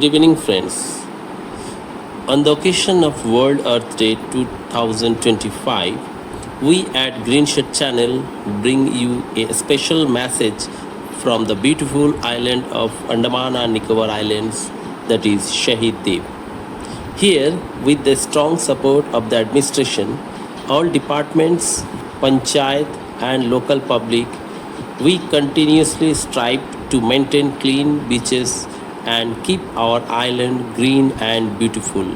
Good evening, friends. On the occasion of World Earth Day 2025, we at Green Shirt Channel bring you a special message from the beautiful island of Andaman and Nicobar Islands, that is Shahid Deep. Here, with the strong support of the administration, all departments, panchayat, and local public, we continuously strive to maintain clean beaches and keep our island green and beautiful.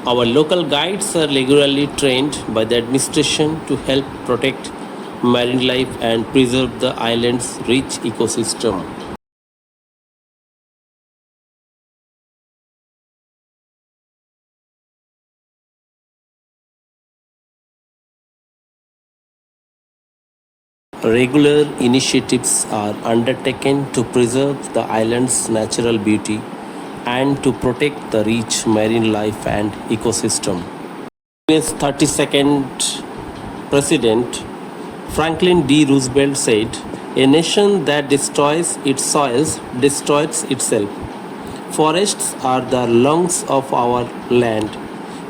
Our local guides are regularly trained by the administration to help protect marine life and preserve the island's rich ecosystem. Regular initiatives are undertaken to preserve the island's natural beauty and to protect the rich marine life and ecosystem. US's 32nd President Franklin D. Roosevelt said, "A nation that destroys its soils destroys itself. Forests are the lungs of our land,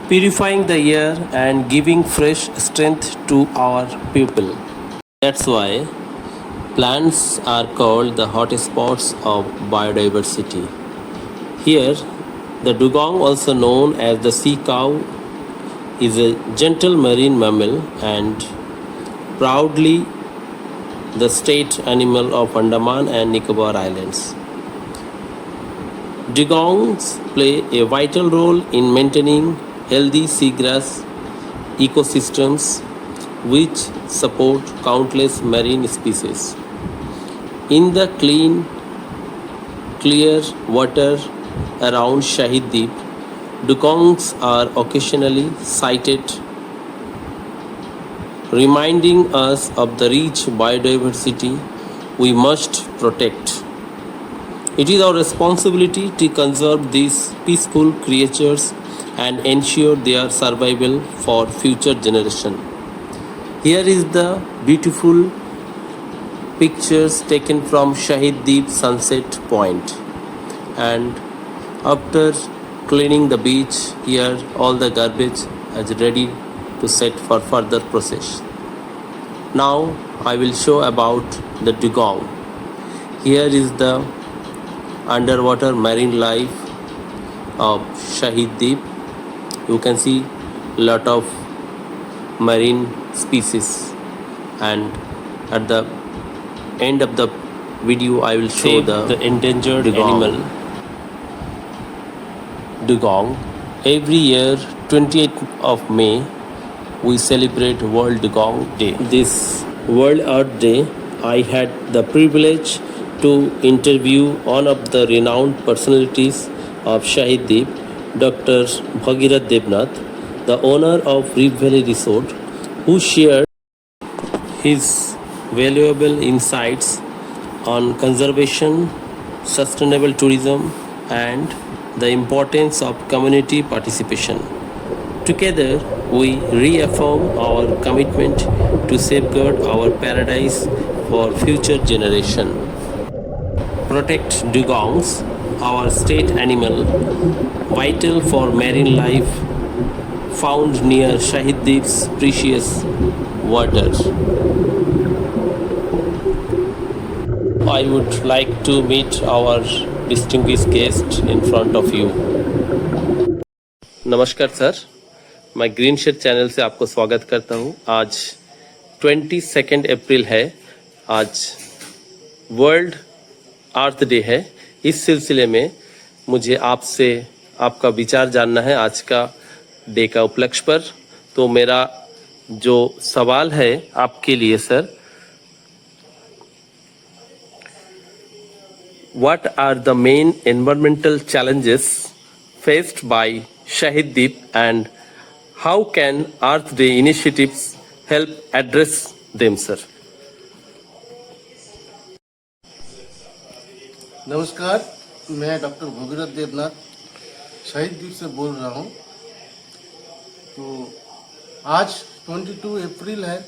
purifying the air and giving fresh strength to our people." That's why plants are called the hotspots of biodiversity. Here, the dugong, also known as the sea cow, is a gentle marine mammal and proudly the state animal of Andaman and Nicobar Islands. Dugongs play a vital role in maintaining healthy seagrass ecosystems which support countless marine species. In the clear water around Shahid Deep, dugongs are occasionally sighted, reminding us of the rich biodiversity we must protect. It is our responsibility to conserve these peaceful creatures and ensure their survival for future generations. Here is the beautiful pictures taken from Shahid Deep Sunset Point. And after cleaning the beach, here all the garbage is ready to set for further process. Now I will show about the dugong. Here is the underwater marine life of Shahid Deep. You can see lot of marine species, and at the end of the video I will show the endangered animal dugong. Every year 28th of May we celebrate World Dugong Day. This World Earth Day I had the privilege to interview one of the renowned personalities of Shahid Deep, Dr. Bhagirath Debnath, the owner of Reef Valley Resort, who shared his valuable insights on conservation, sustainable tourism, and the importance of community participation. Together, we reaffirm our commitment to safeguard our paradise for future generation. Protect dugongs, our state animal, vital for marine life, found near Shahid Deep's precious water. I would like to meet our distinguished guest in front of you. नमस्कार sir, मैं green shade channel से आपको स्वागत करता हूँ। आज 22 अप्रैल है, आज वर्ल्ड अर्थ डे है। इस सिलसिले में मुझे आपसे आपका विचार जानना है आज का डे का उपलक्ष्य पर। तो मेरा जो सवाल है आपके लिए sir, what are the main environmental challenges faced by Shahid Deep and how can Earth Day initiatives help address them, sir? नमस्कार, मैं डॉक्टर भगीरथ देवनाथ शहीद द्वीप से बोल रहा हूँ। तो आज 22 अप्रैल है।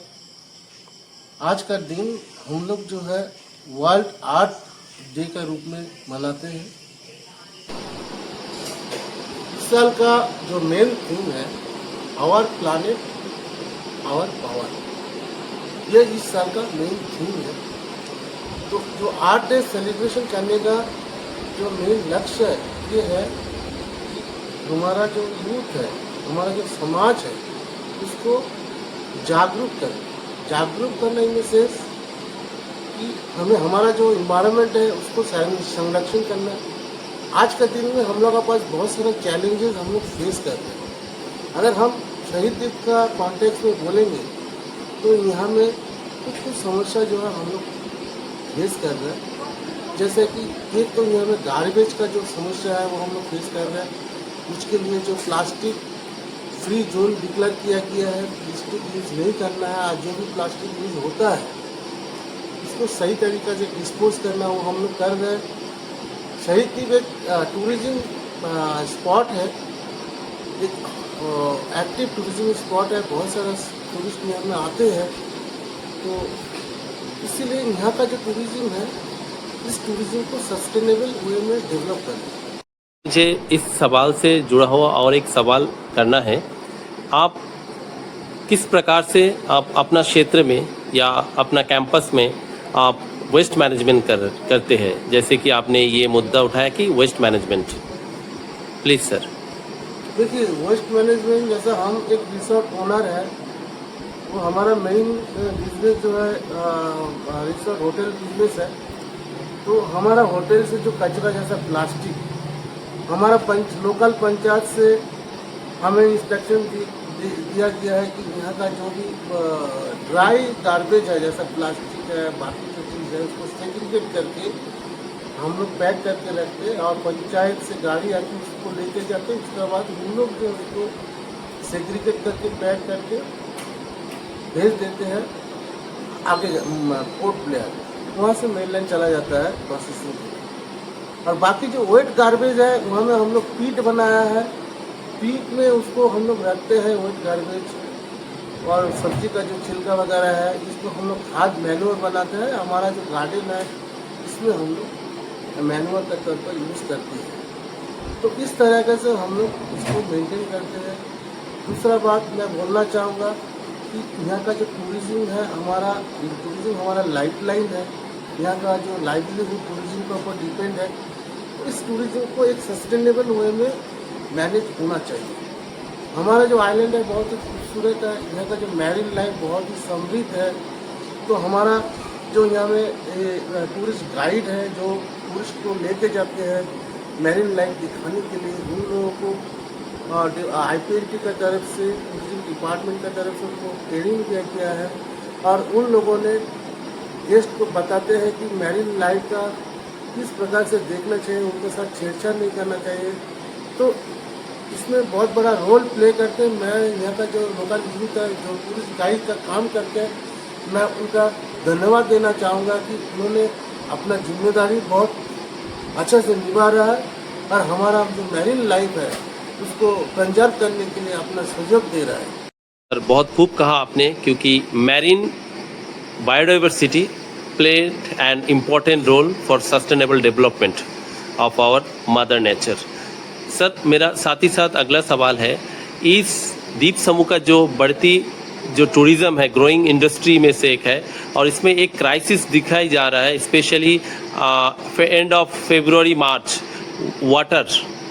आज का दिन हम लोग जो है वर्ल्ड आर्ट डे के रूप में मनाते हैं। साल का जो मेन थीम है आवर प्लानेट आवर पावर, ये इस साल का मेन थीम है। तो जो 8 डे सेलिब्रेशन करने का जो मेन लक्ष्य है ये है कि हमारा जो यूथ है, हमारा जो समाज है, उसको जागरूक करना इन द सेंस कि हमें हमारा जो इन्वायरमेंट है उसको संरक्षण करना है। आज के दिन में हम लोग के पास बहुत सारे चैलेंजेस हम लोग फेस कर रहे हैं। अगर हम शहीद दिवस का कॉन्टेक्स्ट में बोलेंगे तो यहाँ में कुछ समस्या जो है हम लोग फेस कर रहे हैं। जैसे कि एक तो यहाँ में गार्बेज का जो समस्या है वो हम लोग फेस कर रहे हैं। उसके लिए जो प्लास्टिक फ्री जोन डिक्लेयर किया गया है, प्लास्टिक यूज़ नहीं करना है। आज जो भी प्लास्टिक यूज़ होता है उसको सही तरीक़े से डिस्पोज करना वो हम लोग कर रहे हैं। शहीद की एक टूरिज्म स्पॉट है, एक एक्टिव टूरिज्म स्पॉट है, बहुत सारा टूरिस्ट यहाँ में आते हैं। तो इसीलिए यहाँ का जो टूरिज्म है, इस टूरिज्म को सस्टेनेबल वे में डेवलप करना। मुझे इस सवाल से जुड़ा हुआ और एक सवाल करना है। आप किस प्रकार से आप अपना क्षेत्र में या अपना कैंपस में आप वेस्ट मैनेजमेंट करते हैं, जैसे कि आपने ये मुद्दा उठाया कि वेस्ट मैनेजमेंट, प्लीज़ सर। देखिए, वेस्ट मैनेजमेंट जैसा हम एक रिसोर्ट ओनर है, वो हमारा मेन बिजनेस जो है रिसोर्ट होटल बिजनेस है। तो हमारा होटल से जो कचरा जैसा प्लास्टिक हमारा लोकल पंचायत से हमें इंस्ट्रक्शन दिया गया है कि यहाँ का जो भी ड्राई गार्बेज है, जैसा प्लास्टिक है, बाकी जो चीज़ है, उसको सेग्रीगेट करके हम लोग पैक करके रखते हैं और पंचायत से गाड़ी आके उसको लेके जाते हैं। उसके बाद हम लोग जो उसको सेग्रीगेट करके पैक करके भेज देते हैं आगे पोर्ट ब्लेयर, वहाँ से मेनलैंड चला जाता है प्रोसेसिंग के लिए। और बाकी जो वेट गार्बेज है वहाँ में हम लोग पीट बनाया है, पीट में उसको हम लोग रखते हैं वेट गार्बेज। और सब्जी का जो छिलका वगैरह है इसको हम लोग खाद मैन्योर बनाते हैं। हमारा जो गार्डन है इसमें हम लोग मैन्योर के तौर पर यूज़ करते हैं। तो इस तरह से हम लोग इसको मेंटेन करते हैं। दूसरा बात मैं बोलना चाहूँगा कि यहाँ का जो टूरिज़्म है, हमारा टूरिज़्म हमारा लाइफलाइन है। यहाँ का जो लाइवलीहुड टूरिज़्म के ऊपर डिपेंड है। तो इस टूरिज़्म को एक सस्टेनेबल वे में मैनेज होना चाहिए। हमारा जो आइलैंड है बहुत ही खूबसूरत है, यहाँ का जो मैरीन लाइफ बहुत ही समृद्ध है। तो हमारा जो यहाँ में टूरिस्ट गाइड है जो टूरिस्ट को लेके जाते हैं मैरीन लाइफ दिखाने के लिए, उन लोगों को IPLT की तरफ से, टूरिज्म डिपार्टमेंट की तरफ से उनको ट्रेनिंग दिया गया है। और उन लोगों ने गेस्ट को बताते हैं कि मैरीन लाइफ का किस प्रकार से देखना चाहिए, उनके साथ छेड़छाड़ नहीं करना चाहिए। तो इसमें बहुत बड़ा रोल प्ले करते हैं। मैं यहाँ का जो लोकल यूथ है जो टूरिस्ट गाइड का काम करते हैं, मैं उनका धन्यवाद देना चाहूँगा कि उन्होंने अपना जिम्मेदारी बहुत अच्छे से निभा रहा है और हमारा जो मैरीन लाइफ है उसको कंजर्व करने के लिए अपना सहयोग दे रहा है। सर, बहुत खूब कहा आपने, क्योंकि marine biodiversity played an important role for sustainable development of our mother nature. Sir, मेरा साथ ही साथ अगला सवाल है, इस द्वीप समूह का जो बढ़ती जो टूरिज़्म है ग्रोइंग इंडस्ट्री में से एक है और इसमें एक क्राइसिस दिखाई जा रहा है, specially end of February March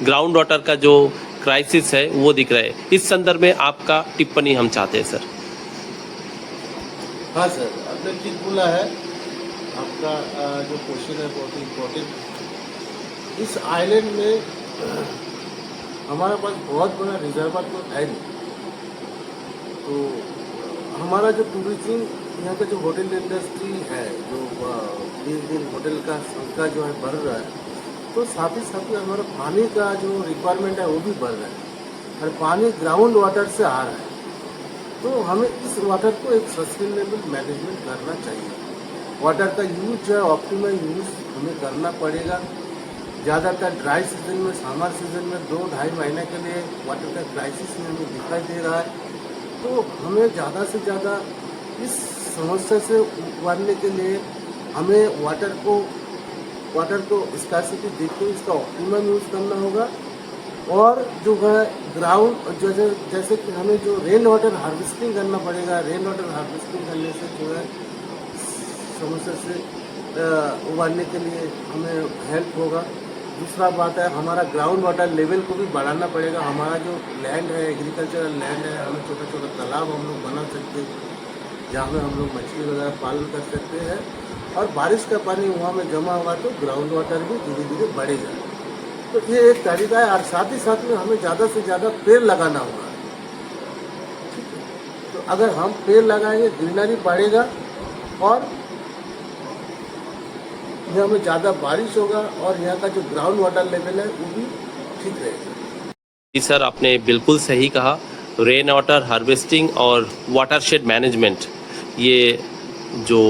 ground water का जो क्राइसिस है वो दिख रहा है। इस संदर्भ में आपका टिप्पणी हम चाहते हैं सर। हाँ सर, आपने ठीक बोला है। आपका जो क्वेश्चन है बहुत ही इम्पोर्टेंट। इस आइलैंड में हमारे पास बहुत बड़ा रिजर्वर तो है नहीं। तो हमारा जो टूरिज्म यहाँ का जो होटल इंडस्ट्री है, जो दिन होटल का संख्या जो है बढ़ रहा है, तो साथ ही हमारा पानी का जो रिक्वायरमेंट है वो भी बढ़ रहा है और पानी ग्राउंड वाटर से आ रहा है। तो हमें इस वाटर को एक सस्टेनेबल मैनेजमेंट करना चाहिए। वाटर का यूज जो है ऑप्टिमल यूज हमें करना पड़ेगा। ज़्यादातर ड्राई सीजन में, समर सीजन में 2-2.5 महीने के लिए वाटर का क्राइसिस हमें दिखाई दे रहा है। तो हमें ज़्यादा से ज़्यादा इस समस्या से उबरने के लिए हमें वाटर को स्कार्सिटी देखते हुए इसका ऑप्टिमम यूज़ करना होगा और जो है ग्राउंड जैसे जैसे कि हमें जो रेन वाटर हार्वेस्टिंग करना पड़ेगा, रेन वाटर हार्वेस्टिंग करने से जो है समस्या से उबारने के लिए हमें हेल्प होगा। दूसरा बात है, हमारा ग्राउंड वाटर लेवल को भी बढ़ाना पड़ेगा। हमारा जो लैंड है, एग्रीकल्चरल लैंड है, हमें छोटा छोटा तालाब हम लोग बना सकते हैं जहाँ में हम लोग मछली वगैरह पालन कर सकते हैं। और बारिश का पानी वहाँ में जमा होगा तो ग्राउंड वाटर भी धीरे धीरे बढ़ेगा। तो ये एक तरीका है। और साथ ही साथ में हमें ज़्यादा से ज़्यादा पेड़ लगाना होगा। ठीक है, तो अगर हम पेड़ लगाएंगे ग्रीनरी बढ़ेगा और यहाँ में ज़्यादा बारिश होगा और यहाँ का जो ग्राउंड वाटर लेवल है वो भी ठीक रहेगा। जी सर, आपने बिल्कुल सही कहा। रेन वाटर हार्वेस्टिंग और वाटरशेड मैनेजमेंट, ये जो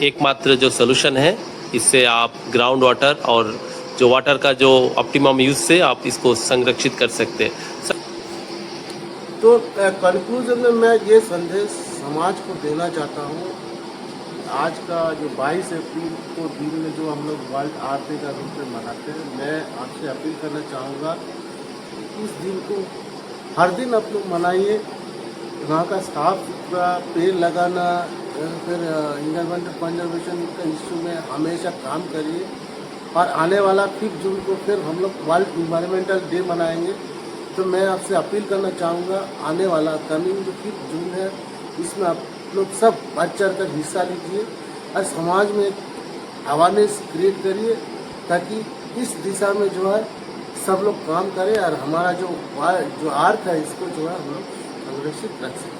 एकमात्र जो सलूशन है, इससे आप ग्राउंड वाटर और जो वाटर का जो ऑप्टिमम यूज से आप इसको संरक्षित कर सकते हैं। तो कंक्लूजन में मैं ये संदेश समाज को देना चाहता हूँ। आज का जो 22 अप्रैल को दिन में जो हम लोग वर्ल्ड अर्थ डे का रूप में मनाते हैं, मैं आपसे अपील करना चाहूँगा कि इस दिन को हर दिन आप लोग मनाइए। वहाँ का साफ सुथरा पेड़ लगाना, फिर इन्वायरमेंटल कंजर्वेशन का इश्यू में हमेशा काम करिए। और आने वाला 5 जून को फिर हम लोग वर्ल्ड इन्वायरमेंटल डे मनाएंगे। तो मैं आपसे अपील करना चाहूँगा, आने वाला कमिंग जो 5 जून है, इसमें आप लोग सब बढ़ चढ़ कर हिस्सा लीजिए और समाज में अवेयरनेस क्रिएट करिए ताकि इस दिशा में जो है सब लोग काम करें और हमारा जो अर्थ है इसको जो है हम लोग संरक्षित रख सकें।